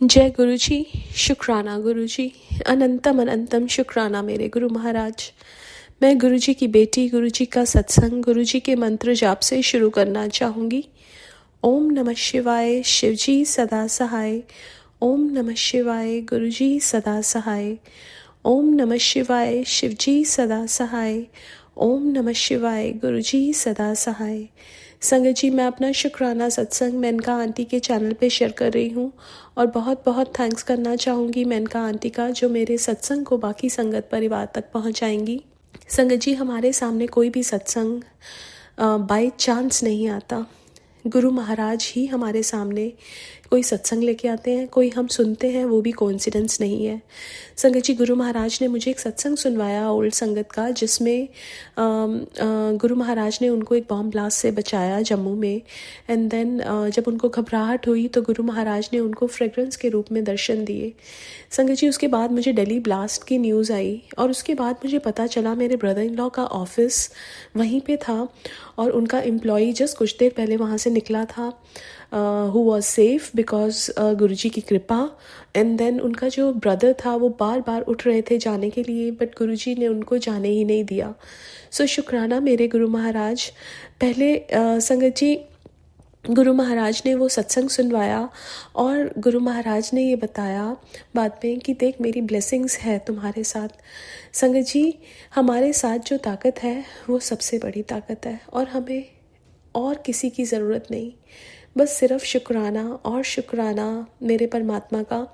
जय गुरु जी। शुक्राना गुरु जी। अनंतम अनंतम शुक्राना मेरे गुरु महाराज। मैं गुरु जी की बेटी, गुरु जी का सत्संग गुरु जी के मंत्र जाप से शुरू करना चाहूँगी। ओम नमः शिवाय, शिव जी सदा सहाय। ओम नमः शिवाय, गुरु जी सदा सहाय। ओम नमः शिवाय, शिव जी सदा सहाय। ओम नमः शिवाय, गुरु जी सदा सहाय। संगत जी, मैं अपना शुक्राना सत्संग मेनका आंटी के चैनल पे शेयर कर रही हूँ और बहुत बहुत थैंक्स करना चाहूँगी मेनका आंटी का, जो मेरे सत्संग को बाकी संगत परिवार तक पहुँचाएंगी। संगत जी, हमारे सामने कोई भी सत्संग बाय चांस नहीं आता। गुरु महाराज ही हमारे सामने कोई सत्संग लेके आते हैं, कोई हम सुनते हैं, वो भी कोइंसिडेंस नहीं है। संगत जी, गुरु महाराज ने मुझे एक सत्संग सुनवाया ओल्ड संगत का, जिसमें गुरु महाराज ने उनको एक बॉम्ब ब्लास्ट से बचाया जम्मू में। एंड देन जब उनको घबराहट हुई तो गुरु महाराज ने उनको फ्रेग्रेंस के रूप में दर्शन दिए। संगत जी, उसके बाद मुझे दिल्ली ब्लास्ट की न्यूज़ आई और उसके बाद मुझे पता चला मेरे ब्रदर इन लॉ का ऑफिस वहीं पे था और उनका एम्प्लॉई जस्ट कुछ देर पहले वहाँ से निकला था, हु वॉज सेफ बिकॉज गुरु जी की कृपा। एंड देन उनका जो ब्रदर था वो बार बार उठ रहे थे जाने के लिए, बट गुरु जी ने उनको जाने ही नहीं दिया। सो शुक्राना मेरे गुरु महाराज। पहले संगत जी, गुरु महाराज ने वो सत्संग सुनवाया और गुरु महाराज ने ये बताया बाद में कि देख, मेरी ब्लेसिंग्स है तुम्हारे साथ। संगत जी, हमारे साथ जो ताकत है वो सबसे बड़ी ताकत है और हमें और किसी की ज़रूरत नहीं, बस सिर्फ शुक्राना और शुक्राना मेरे परमात्मा का।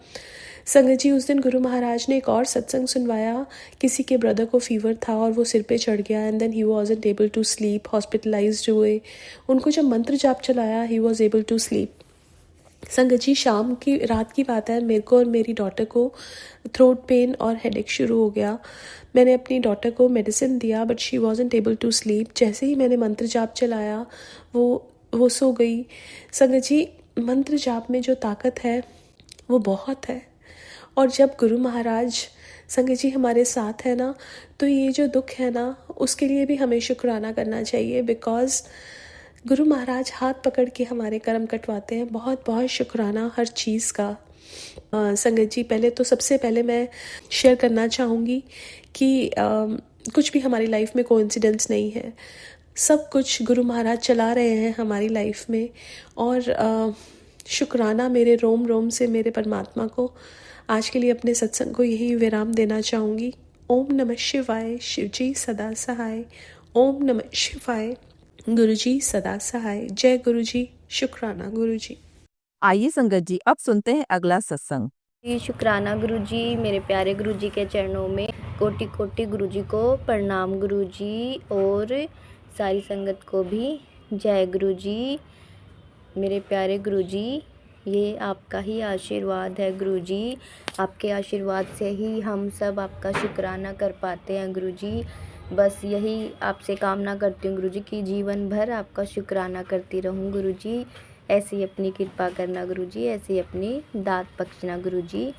संगत जी, उस दिन गुरु महाराज ने एक और सत्संग सुनवाया। किसी के ब्रदर को फीवर था और वो सिर पे चढ़ गया and then he wasn't able to sleep, hospitalized हुए। उनको जब मंत्र जाप चलाया he was able to sleep. संगत जी, रात की बात है, मेरे को और मेरी डॉटर को थ्रोट पेन और हेडेक शुरू हो गया। मैंने अपनी डॉटर को मेडिसिन दिया but she wasn't able to sleep. जैसे ही मैंने मंत्र जाप चलाया वो सो गई। संगत जी, मंत्र जाप में जो ताकत है वो बहुत है और जब गुरु महाराज संगत जी हमारे साथ है ना, तो ये जो दुख है ना, उसके लिए भी हमें शुक्राना करना चाहिए बिकॉज गुरु महाराज हाथ पकड़ के हमारे कर्म कटवाते हैं। बहुत बहुत शुक्राना हर चीज़ का। संगत जी, सबसे पहले मैं शेयर करना चाहूँगी कि कुछ भी हमारी लाइफ में कोइंसिडेंस नहीं है। सब कुछ गुरु महाराज चला रहे हैं हमारी लाइफ में और शुक्राना मेरे रोम रोम से मेरे परमात्मा को। आज के लिए अपने सत्संग को यही विराम देना चाहूँगी। ओम नमः शिवाय, शिव जी सदा सहाय। ओम नमः शिवाय, गुरु जी सदा सहाय। जय गुरु जी। शुक्राना गुरु जी। आइए संगत जी, अब सुनते हैं अगला सत्संग। शुक्राना गुरु जी। मेरे प्यारे गुरु जी के चरणों में कोटि कोटि गुरु जी को प्रणाम गुरु जी, और सारी संगत को भी जय गुरु जी। मेरे प्यारे गुरु जी, ये आपका ही आशीर्वाद है गुरु जी। आपके आशीर्वाद से ही हम सब आपका शुक्राना कर पाते हैं गुरु जी। बस यही आपसे कामना करती हूँ गुरु जी कि जीवन भर आपका शुक्राना करती रहूँ गुरु जी। ऐसी अपनी कृपा करना गुरु जी, ऐसी अपनी दात बख्शना गुरु जी।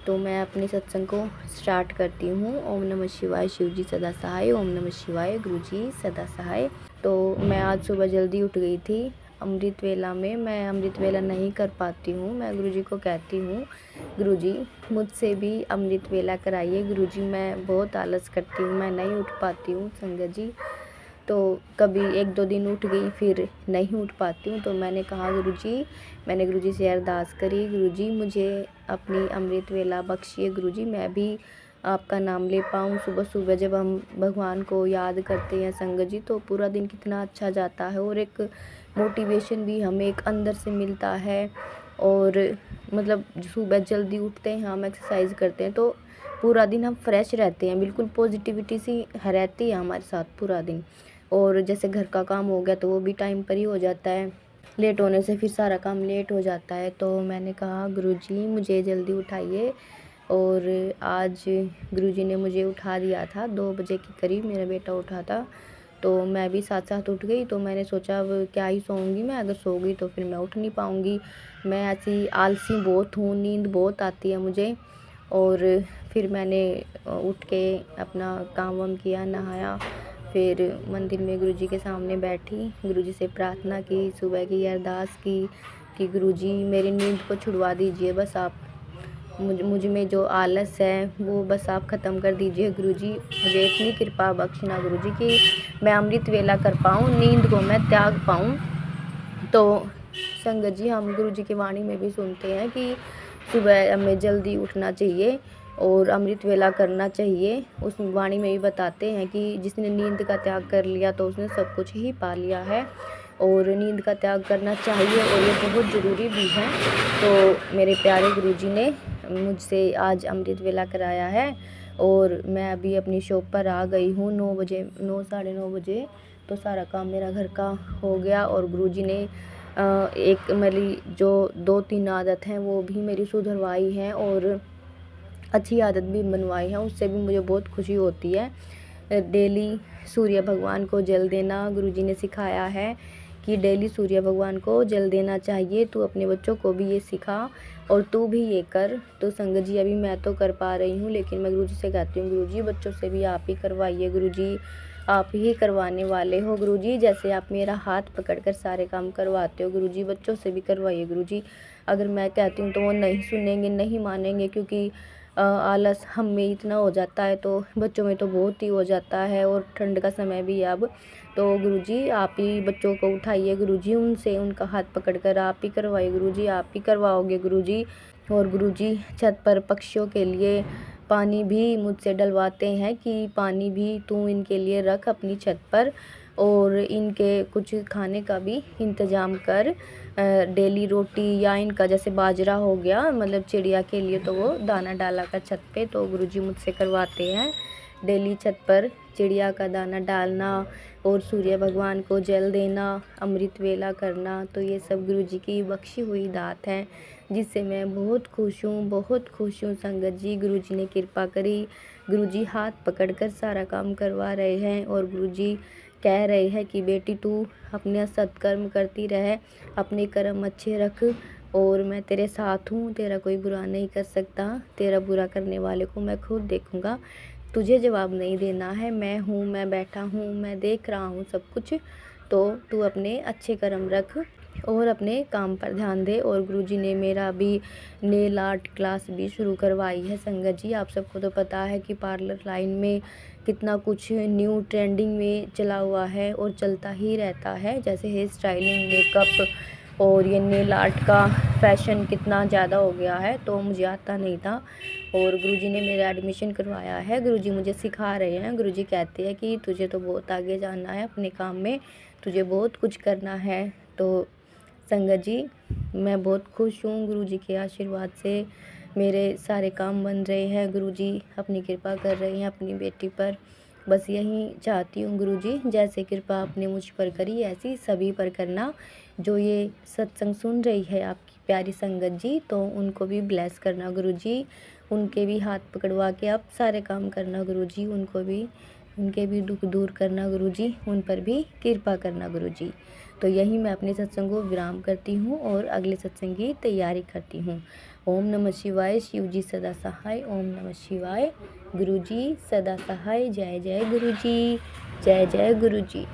तो मैं अपने सत्संग को स्टार्ट करती हूँ। ओम नमः शिवाय, शिव जी सदा सहाय। ओम नमः शिवाय, गुरु जी सदा सहाय। तो मैं आज सुबह जल्दी उठ गई थी अमृत वेला में। मैं अमृत वेला नहीं कर पाती हूँ। मैं गुरु जी को कहती हूँ, गुरु जी मुझसे भी अमृत वेला कराइए गुरु जी। मैं बहुत आलस करती हूँ, मैं नहीं उठ पाती हूँ संगत जी। तो कभी एक दो दिन उठ गई, फिर नहीं उठ पाती हूँ। तो मैंने कहा मैंने गुरु जी से अरदास करी, गुरु जी मुझे अपनी अमृत वेला बख्शिए गुरु जी, मैं भी आपका नाम ले पाऊँ। सुबह सुबह जब हम भगवान को याद करते हैं संगत जी, तो पूरा दिन कितना अच्छा जाता है और एक मोटिवेशन भी हमें एक अंदर से मिलता है। और मतलब सुबह जल्दी उठते हैं, हम एक्सरसाइज करते हैं, तो पूरा दिन हम फ्रेश रहते हैं, बिल्कुल पॉजिटिविटी सी रहती है हमारे साथ पूरा दिन। और जैसे घर का काम हो गया तो वो भी टाइम पर ही हो जाता है, लेट होने से फिर सारा काम लेट हो जाता है। तो मैंने कहा गुरुजी मुझे जल्दी उठाइए, और आज गुरुजी ने मुझे उठा दिया था 2 बजे के करीब मेरा बेटा उठा था। तो मैं भी साथ साथ उठ गई। तो मैंने सोचा अब क्या ही सोऊंगी मैं, अगर सो गई तो फिर मैं उठ नहीं पाऊँगी। मैं ऐसी आलसी बहुत हूँ, नींद बहुत आती है मुझे। और फिर मैंने उठ के अपना काम वाम किया, नहाया, फिर मंदिर में गुरुजी के सामने बैठी, गुरुजी से प्रार्थना की, सुबह की अरदास की, कि गुरुजी मेरी नींद को छुड़वा दीजिए, बस आप मुझ में जो आलस है वो बस आप ख़त्म कर दीजिए गुरुजी। मुझे इतनी कृपा बख्शना गुरुजी कि मैं अमृत वेला कर पाऊँ, नींद को मैं त्याग पाऊँ। तो संगत जी, हम गुरुजी की वाणी में भी सुनते हैं कि सुबह हमें जल्दी उठना चाहिए और अमृत वेला करना चाहिए। उस वाणी में भी बताते हैं कि जिसने नींद का त्याग कर लिया तो उसने सब कुछ ही पा लिया है, और नींद का त्याग करना चाहिए और ये बहुत ज़रूरी भी है। तो मेरे प्यारे गुरुजी ने मुझसे आज अमृत वेला कराया है और मैं अभी अपनी शॉप पर आ गई हूँ 9 बजे, 9 साढ़े 9 बजे। तो सारा काम मेरा घर का हो गया और गुरुजी ने एक मेरी जो 2-3 आदत हैं वो भी मेरी सुधरवाई हैं और अच्छी आदत भी बनवाई है, उससे भी मुझे बहुत खुशी होती है। डेली सूर्य भगवान को जल देना गुरुजी ने सिखाया है कि डेली सूर्य भगवान को जल देना चाहिए। तू अपने बच्चों को भी ये सिखा और तू भी ये कर। तो संगत जी, अभी मैं तो कर पा रही हूँ, लेकिन मैं गुरुजी से कहती हूँ गुरुजी बच्चों से भी आप ही करवाइए गुरुजी, आप ही करवाने वाले हो गुरुजी। जैसे आप मेरा हाथ पकड़कर सारे काम करवाते हो गुरुजी, बच्चों से भी करवाइए गुरुजी। अगर मैं कहती हूँ तो वो नहीं सुनेंगे, नहीं मानेंगे, क्योंकि आलस हम में इतना हो जाता है तो बच्चों में तो बहुत ही हो जाता है, और ठंड का समय भी है अब। तो गुरुजी आप ही बच्चों को उठाइए गुरुजी, उनसे उनका हाथ पकड़कर आप ही करवाइए गुरुजी, आप ही करवाओगे गुरुजी। और गुरुजी छत पर पक्षियों के लिए पानी भी मुझसे डलवाते हैं कि पानी भी तू इनके लिए रख अपनी छत पर, और इनके कुछ खाने का भी इंतज़ाम कर। डेली रोटी या इनका जैसे बाजरा हो गया, मतलब चिड़िया के लिए तो वो दाना डाला कर छत पे, तो गुरुजी मुझसे करवाते हैं डेली छत पर चिड़िया का दाना डालना और सूर्य भगवान को जल देना, अमृत वेला करना। तो ये सब गुरुजी की बख्शी हुई दात है, जिससे मैं बहुत खुश हूँ, बहुत खुश हूँ संगत जी। गुरुजी ने कृपा करी, गुरुजी हाथ पकड़कर सारा काम करवा रहे हैं और गुरुजी कह रहे हैं कि बेटी तू अपने सत्कर्म करती रहे, अपने कर्म अच्छे रख और मैं तेरे साथ हूँ, तेरा कोई बुरा नहीं कर सकता, तेरा बुरा करने वाले को मैं खुद देखूँगा, तुझे जवाब नहीं देना है, मैं हूँ, मैं बैठा हूँ, मैं देख रहा हूँ सब कुछ। तो तू अपने अच्छे कर्म रख और अपने काम पर ध्यान दे। और गुरुजी ने मेरा अभी नेल आर्ट क्लास भी शुरू करवाई है संगत जी। आप सबको तो पता है कि पार्लर लाइन में कितना कुछ न्यू ट्रेंडिंग में चला हुआ है और चलता ही रहता है, जैसे हेयर स्टाइलिंग, मेकअप और ये नेल आर्ट का फैशन कितना ज़्यादा हो गया है, तो मुझे आता नहीं था और गुरुजी ने मेरा एडमिशन करवाया है। गुरुजी मुझे सिखा रहे हैं, गुरुजी कहते हैं कि तुझे तो बहुत आगे जाना है अपने काम में, तुझे बहुत कुछ करना है। तो संगत जी, मैं बहुत खुश हूँ गुरुजी के आशीर्वाद से, मेरे सारे काम बन रहे हैं, गुरुजी अपनी कृपा कर रहे हैं अपनी बेटी पर। बस यही चाहती हूँ गुरुजी, जैसे कृपा आपने मुझ पर करी ऐसी सभी पर करना। जो ये सत्संग सुन रही है आपकी प्यारी संगत जी, तो उनको भी ब्लेस करना गुरुजी, उनके भी हाथ पकड़वा के आप सारे काम करना गुरुजी, उनके भी दुख दूर करना गुरुजी, उन पर भी कृपा करना गुरुजी। तो यही मैं अपने सत्संग को विराम करती हूँ और अगले सत्संग की तैयारी करती हूँ। ओम नमः शिवाय, शिव जी सदा सहाय। ओम नमः शिवाय, गुरु जी सदा सहाय। जय जय गुरु जी, जय जय गुरु जी।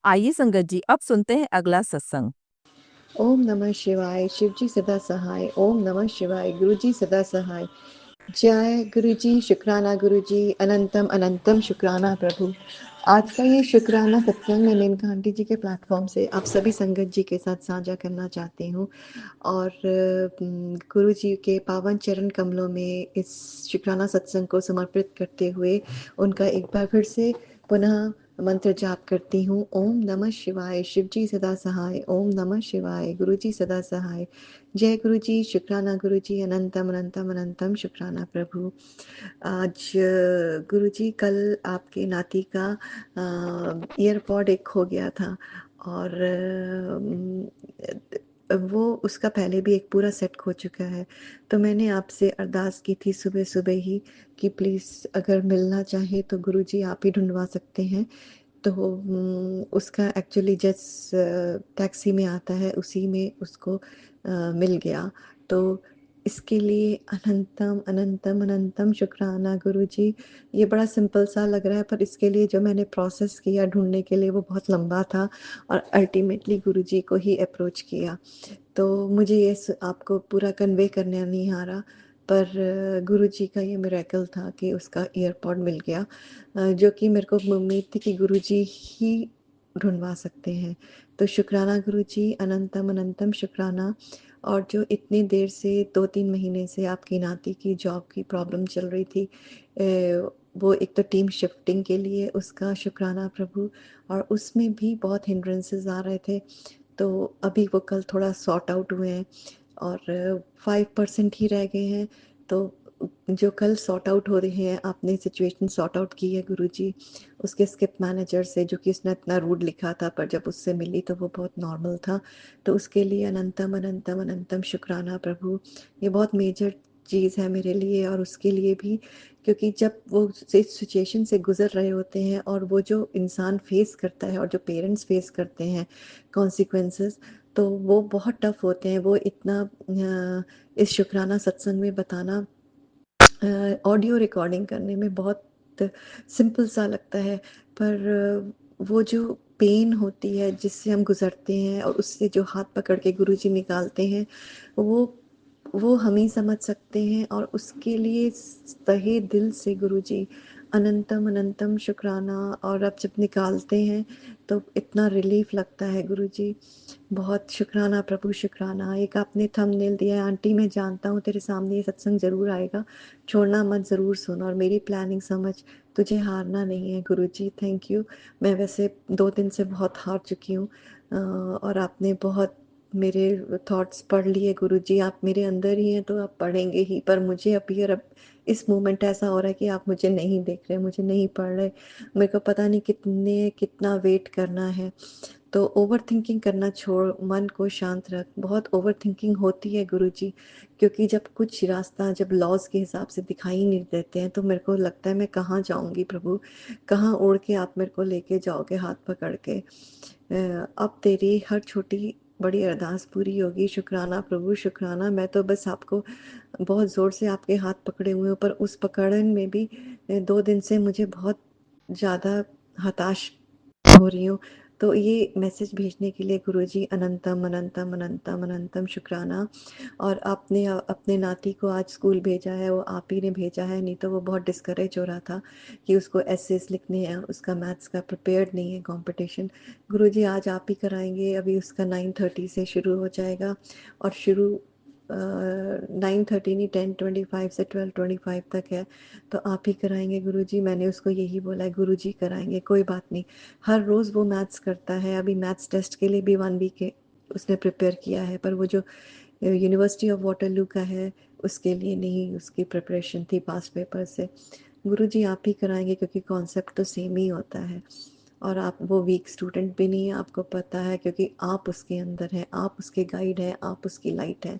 आइए संगत जी, अब सुनते हैं अगला सत्संग। ओम नमः शिवाय, शिव जी सदा सहाय। ओम नमः शिवाय, गुरु जी सदा सहाय। जय गुरु जी, शुक्राना गुरु जी, अनंतम अनंतम शुक्राना प्रभु। आज का ये शुक्राना सत्संग मैं मेनका आंटी जी के प्लेटफॉर्म से आप सभी संगत जी के साथ साझा करना चाहती हूँ और गुरु जी के पावन चरण कमलों में इस शुक्राना सत्संग को समर्पित करते हुए उनका एक बार फिर से पुनः मंत्र जाप करती हूँ। ओम नमः शिवाय, शिव जी सदा सहाय। ओम नमः शिवाय, गुरु जी सदा सहाय। जय गुरु जी, शुक्राना गुरु जी, अनंतम अनंतम अनंतम शुक्राना प्रभु। आज गुरु जी, कल आपके नाती का ईयरपॉड एक खो गया था और वो उसका पहले भी एक पूरा सेट खो चुका है। तो मैंने आपसे अरदास की थी सुबह सुबह ही कि प्लीज़ अगर मिलना चाहे तो गुरु जी आप ही ढूंढवा सकते हैं। तो उसका एक्चुअली जिस टैक्सी में आता है उसी में उसको मिल गया। तो इसके लिए अनंतम अनंतम अनंतम शुक्राना गुरुजी। ये बड़ा सिंपल सा लग रहा है, पर इसके लिए जो मैंने प्रोसेस किया ढूँढने के लिए वो बहुत लंबा था और अल्टीमेटली गुरुजी को ही अप्रोच किया। तो मुझे ये आपको पूरा कन्वे करने नहीं आ रहा, पर गुरुजी का ये मिरेकल था कि उसका ईयरपॉड मिल गया, जो कि मेरे को उम्मीद थी कि गुरुजी ही ढूँढवा सकते हैं। तो शुक्राना गुरुजी, अनंतम अनंतम शुक्राना। और जो इतनी देर से 2-3 महीने से आपकी नाती की जॉब की प्रॉब्लम चल रही थी, वो एक तो टीम शिफ्टिंग के लिए उसका शुक्राना प्रभु, और उसमें भी बहुत हिंड्रेंसेस आ रहे थे। तो अभी वो कल थोड़ा सॉर्ट आउट हुए हैं और 5% ही रह गए हैं। तो जो कल सॉर्ट आउट हो रहे हैं, आपने सिचुएशन सॉर्ट आउट की है गुरुजी उसके स्किप मैनेजर से, जो कि उसने इतना रूड लिखा था, पर जब उससे मिली तो वो बहुत नॉर्मल था। तो उसके लिए अनंतम अनंतम अनंतम शुक्राना प्रभु। ये बहुत मेजर चीज़ है मेरे लिए और उसके लिए भी, क्योंकि जब वो इस सिचुएशन से गुजर रहे होते हैं और वो जो इंसान फेस करता है और जो पेरेंट्स फेस करते हैं कॉन्सिक्वेंसेस, तो वो बहुत टफ होते हैं। वो इतना इस शुक्राना सत्संग में बताना, ऑडियो रिकॉर्डिंग करने में बहुत सिंपल सा लगता है, पर वो जो पेन होती है जिससे हम गुजरते हैं और उससे जो हाथ पकड़ के गुरुजी निकालते हैं, वो हम ही समझ सकते हैं। और उसके लिए तहे दिल से गुरुजी अनंतम अनंतम शुक्राना। और अब जब निकालते हैं तो इतना रिलीफ लगता है गुरुजी। बहुत शुक्राना प्रभु, शुक्राना। एक आपने थंबनेल दिया है, आंटी मैं जानता हूँ तेरे सामने ये सत्संग ज़रूर आएगा, छोड़ना मत, ज़रूर सुन और मेरी प्लानिंग समझ, तुझे हारना नहीं है गुरुजी। Thank you. मैं वैसे 2 दिन से बहुत हार चुकी हूँ, और आपने बहुत मेरे थॉट्स पढ़ लिए गुरुजी। आप मेरे अंदर ही हैं तो आप पढ़ेंगे ही, पर मुझे अब इस मोमेंट ऐसा हो रहा है कि आप मुझे नहीं देख रहे, मुझे नहीं पढ़ रहे। मेरे को पता नहीं कितना वेट करना है। तो ओवरथिंकिंग करना छोड़, मन को शांत रख। बहुत ओवरथिंकिंग होती है गुरुजी, क्योंकि जब कुछ रास्ता जब लॉज़ के हिसाब से दिखाई नहीं देते हैं तो मेरे को लगता है मैं कहाँ जाऊँगी प्रभु, कहाँ उड़ के आप मेरे को लेके जाओगे हाथ पकड़ के। अब तेरी हर छोटी बड़ी अरदास पूरी होगी। शुक्राना प्रभु, शुक्राना। मैं तो बस आपको बहुत ज़ोर से आपके हाथ पकड़े हुए हूँ, पर उस पकड़न में भी 2 दिन से मुझे बहुत ज़्यादा हताश हो रही हूँ। तो ये मैसेज भेजने के लिए गुरुजी अनंतम अनंतम अनंतम अनंतम शुक्राना। और आपने अपने नाती को आज स्कूल भेजा है, वो आप ही ने भेजा है, नहीं तो वो बहुत डिस्करेज हो रहा था कि उसको एसेस लिखने हैं, उसका मैथ्स का प्रिपेयर्ड नहीं है कंपटीशन। गुरुजी आज आप ही कराएंगे। अभी उसका 9:30 से शुरू हो जाएगा और शुरू 9:30 नहीं 10:25 से 12:25 तक है, तो आप ही कराएंगे गुरुजी। मैंने उसको यही बोला है, गुरुजी कराएंगे, कोई बात नहीं। हर रोज़ वो मैथ्स करता है। अभी मैथ्स टेस्ट के लिए भी 1 वीक उसने प्रिपेयर किया है, पर वो जो यूनिवर्सिटी ऑफ वाटरलू का है उसके लिए नहीं, उसकी प्रिपरेशन थी पास्ट पेपर से। गुरुजी आप ही कराएंगे, क्योंकि कॉन्सेप्ट तो सेम ही होता है और आप वो वीक स्टूडेंट भी नहीं है, आपको पता है, क्योंकि आप उसके अंदर हैं, आप उसके गाइड हैं, आप उसकी लाइट हैं।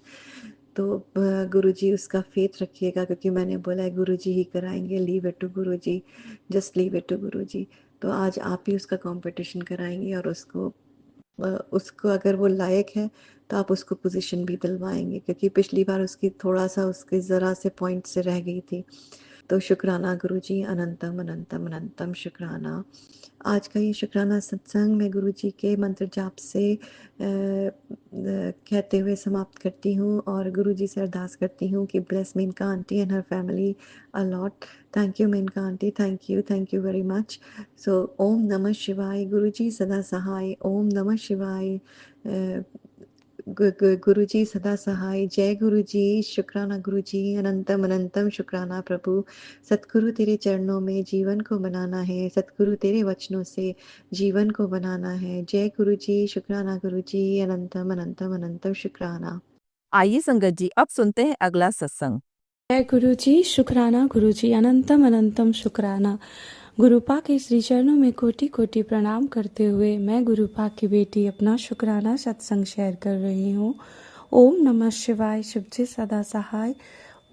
तो गुरुजी उसका फेथ रखिएगा, क्योंकि मैंने बोला है गुरुजी ही कराएंगे। Leave it to Guruji, just leave it to Guruji. तो आज आप ही उसका कंपटीशन कराएंगे और उसको अगर वो लायक है तो आप उसको पोजीशन भी दिलवाएंगे, क्योंकि पिछली बार उसकी थोड़ा सा उसके ज़रा से पॉइंट से रह गई थी। तो शुक्राना गुरुजी, अनंतम अनंतम अनंतम शुक्राना। आज का ये शुक्राना सत्संग मैं गुरुजी के मंत्र जाप से कहते हुए समाप्त करती हूँ और गुरुजी से अरदास करती हूँ कि bless Menka aunty and her family a lot. Thank you Menka aunty, thank you very much. So ओम नमः शिवाय। गुरुजी सदा सहाय। ओम नमः शिवाय। गुरुजी सदा सहाय। जय गुरुजी। शुक्राना गुरुजी, अनंतम अनंतम शुक्राना प्रभु। सतगुरु तेरे चरणों में जीवन को बनाना है, सतगुरु तेरे वचनों से जीवन को बनाना है। जय गुरुजी। शुक्राना गुरुजी, अनंतम अनंतम अनंतम शुक्राना। आइए संगत जी अब सुनते हैं अगला सत्संग। जय गुरु जी, शुक्राना गुरु जी, अनंतम अनंतम शुक्राना। गुरुपा के श्री चरणों में कोटि कोटि प्रणाम करते हुए मैं गुरुपा की बेटी अपना शुक्राना सत्संग शेयर कर रही हूँ। ओम नमः शिवाय। शिव जी सदा सहाय।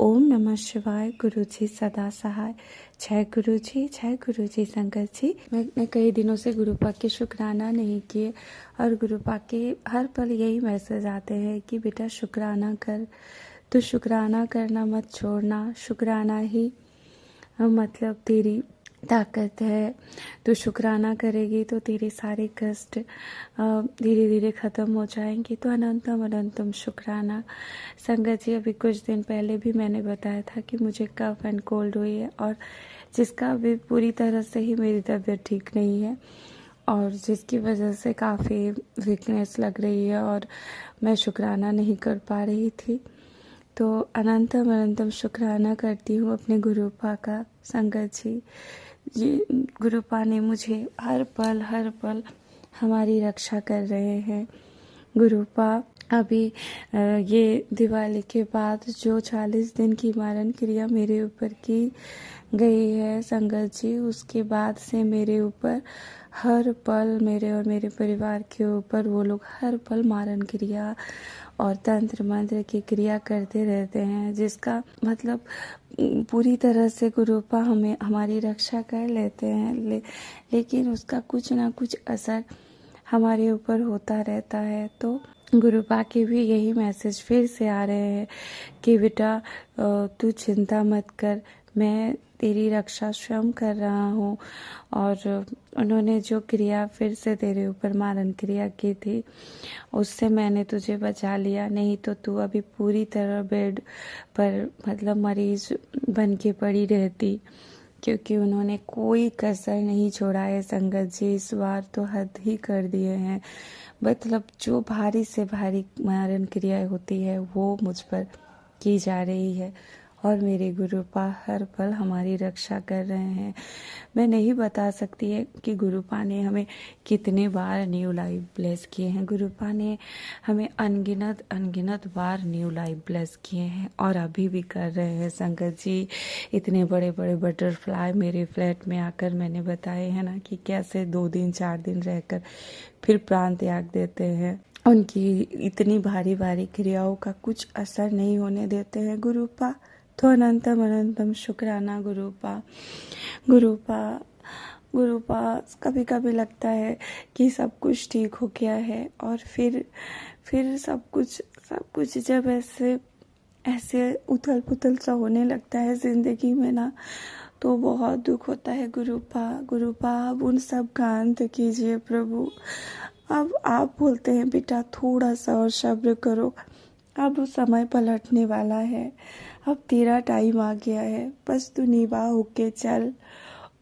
ओम नमः शिवाय। गुरु जी सदा सहाय। जय गुरु जी संगत जी। मैं कई दिनों से गुरुपा के शुक्राना नहीं किए और गुरुपा के हर पल यही मैसेज आते हैं कि बेटा शुक्राना कर, तो शुक्राना करना मत छोड़ना। शुक्राना ही मतलब तेरी ताकत है। तो शुक्राना करेगी तो तेरे सारे कष्ट धीरे धीरे ख़त्म हो जाएंगे। तो अनंतम अनंतम शुक्राना। संगत जी, अभी कुछ दिन पहले भी मैंने बताया था कि मुझे कफ एंड कोल्ड हुई है, और जिसका अभी पूरी तरह से ही मेरी तबीयत ठीक नहीं है, और जिसकी वजह से काफ़ी वीकनेस लग रही है और मैं शुक्राना नहीं कर पा रही थी। तो अनंतम अनंतम शुक्राना करती हूँ अपने गुरुपा का। संगत जी गुरुपा ने मुझे हर पल हमारी रक्षा कर रहे हैं। गुरुपा अभी ये दिवाली के बाद जो 40 दिन की मारण क्रिया मेरे ऊपर की गई है संगत जी, उसके बाद से मेरे ऊपर हर पल, मेरे और मेरे परिवार के ऊपर वो लोग हर पल मारण क्रिया और तंत्र मंत्र की क्रिया करते रहते हैं, जिसका मतलब पूरी तरह से गुरुपा हमें हमारी रक्षा कर लेते हैं, लेकिन उसका कुछ ना कुछ असर हमारे ऊपर होता रहता है। तो गुरुपा के भी यही मैसेज फिर से आ रहे हैं कि बेटा तू चिंता मत कर, मैं तेरी रक्षा स्वयं कर रहा हूँ। और उन्होंने जो क्रिया फिर से तेरे ऊपर मारण क्रिया की थी, उससे मैंने तुझे बचा लिया, नहीं तो तू अभी पूरी तरह बेड पर मतलब मरीज बन के पड़ी रहती, क्योंकि उन्होंने कोई कसर नहीं छोड़ा है संगत जी। इस बार तो हद ही कर दिए हैं। मतलब जो भारी से भारी मारण क्रिया होती है वो मुझ पर की जा रही है, और मेरे गुरुपा हर पल हमारी रक्षा कर रहे हैं। मैं नहीं बता सकती है कि गुरुपा ने हमें कितने बार न्यू लाइफ ब्लेस किए हैं। गुरुपा ने हमें अनगिनत बार न्यू लाइफ ब्लेस किए हैं, और अभी भी कर रहे हैं संगत जी। इतने बड़े बड़े बटरफ्लाई मेरे फ्लैट में आकर मैंने बताए हैं ना कि कैसे 2 दिन 4 दिन रहकर फिर प्राण त्याग देते हैं। उनकी इतनी भारी भारी क्रियाओं का कुछ असर नहीं होने देते हैं गुरुपा। तो अनंतम अनंतम शुक्राना गुरुपा। गुरुपा कभी कभी लगता है कि सब कुछ ठीक हो गया है, और फिर सब कुछ जब ऐसे उथल पुथल सा होने लगता है जिंदगी में ना, तो बहुत दुख होता है गुरुपा अब उन सब का अंत कीजिए प्रभु। अब आप बोलते हैं बेटा थोड़ा सा और सब्र करो, अब समय पलटने वाला है, अब तेरा टाइम आ गया है, बस तू निभा होके चल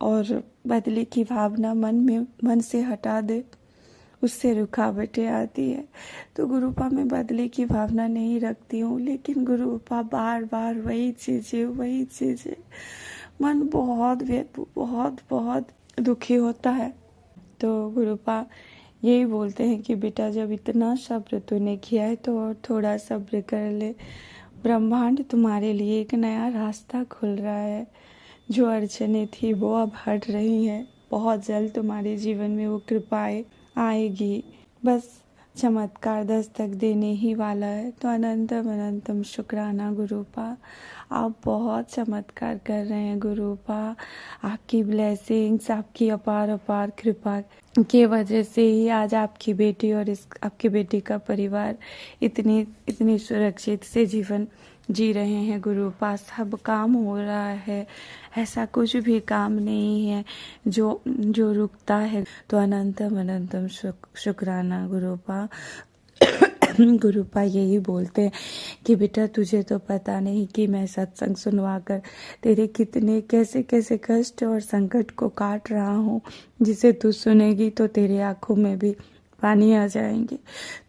और बदले की भावना मन से हटा दे, उससे रुकावटें आती है। तो गुरुपा में बदले की भावना नहीं रखती हूँ, लेकिन गुरुपा बार बार वही चीज़ें मन बहुत दुखी होता है। तो गुरुपा यही बोलते हैं कि बेटा जब इतना सब्र तूने किया है तो और थोड़ा सब्र कर ले। ब्रह्मांड तुम्हारे लिए एक नया रास्ता खुल रहा है। जो अड़चने थी वो अब हट रही है। बहुत जल्द तुम्हारे जीवन में वो कृपाएं आएगी। बस चमत्कार दस्तक देने ही वाला है। तो अनंतम अनंतम शुक्राना गुरुपा। आप बहुत चमत्कार कर रहे हैं गुरुपा। आपकी ब्लेसिंग्स, आपकी अपार कृपा के वजह से ही आज आपकी बेटी और आपकी बेटी का परिवार इतनी सुरक्षित से जीवन जी रहे हैं गुरुपा। सब काम हो रहा है, ऐसा कुछ भी काम नहीं है जो रुकता है। तो अनंतम अनंतम शुक्राना गुरुपा। गुरुपा यही बोलते हैं कि बेटा तुझे तो पता नहीं कि मैं सत्संग सुनवाकर तेरे कितने कैसे कष्ट और संकट को काट रहा हूँ, जिसे तू सुनेगी तो तेरे आंखों में भी पानी आ जाएंगे।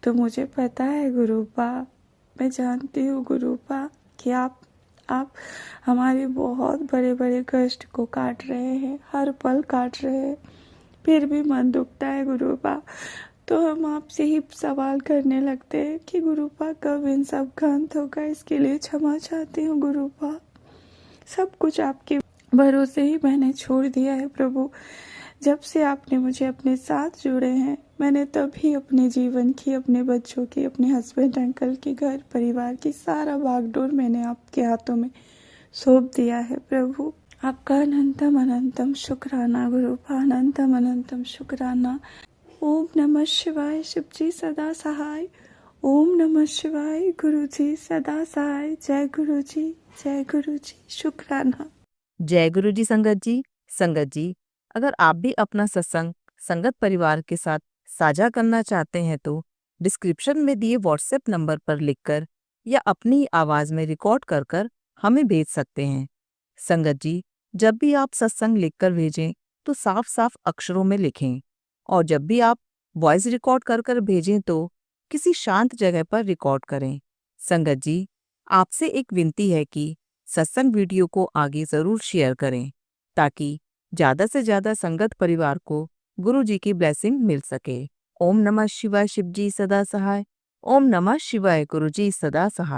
तो मुझे पता है गुरुपा, मैं जानती हूँ गुरुपा कि आप हमारे बहुत बड़े बड़े कष्ट को काट रहे हैं, हर पल काट रहे हैं, फिर भी मन दुखता है गुरुपा। तो हम आपसे ही सवाल करने लगते हैं कि गुरुपा कब इन सब का अंत होगा। इसके लिए क्षमा चाहती हूँ गुरुपा। सब कुछ आपके भरोसे ही मैंने छोड़ दिया है प्रभु। जब से आपने मुझे अपने साथ जोड़े हैं, मैंने तभी अपने जीवन की, अपने बच्चों की, अपने हस्बैंड अंकल की, घर परिवार की सारा भागडोर मैंने आपके हाथों में सौंप दिया है प्रभु। आपका अनंतम अनंतम शुक्राना गुरुपा। अनंतम अनंतम शुक्राना। ओम नमः शिवाय। शिव जी सदा सहाय। ओम नमः शिवाय। गुरु जी सदा सहाय। जय गुरु जी, जय गुरु जी। शुक्राना। जय गुरु जी संगत जी, अगर आप भी अपना सत्संग संगत परिवार के साथ साझा करना चाहते हैं तो डिस्क्रिप्शन में दिए व्हाट्सएप नंबर पर लिखकर या अपनी आवाज़ में रिकॉर्ड कर कर हमें भेज सकते हैं। संगत जी, जब भी आप सत्संग लिखकर भेजें तो साफ साफ अक्षरों में लिखें, और जब भी आप वॉइस रिकॉर्ड कर कर भेजें तो किसी शांत जगह पर रिकॉर्ड करें। संगत जी, आपसे एक विनती है कि सत्संग वीडियो को आगे ज़रूर शेयर करें ताकि ज़्यादा से ज़्यादा संगत परिवार को गुरु जी की ब्लेसिंग मिल सके। ओम नमः शिवाय। शिव जी सदा सहाय। ओम नमः शिवाय। गुरु जी सदा सहाय।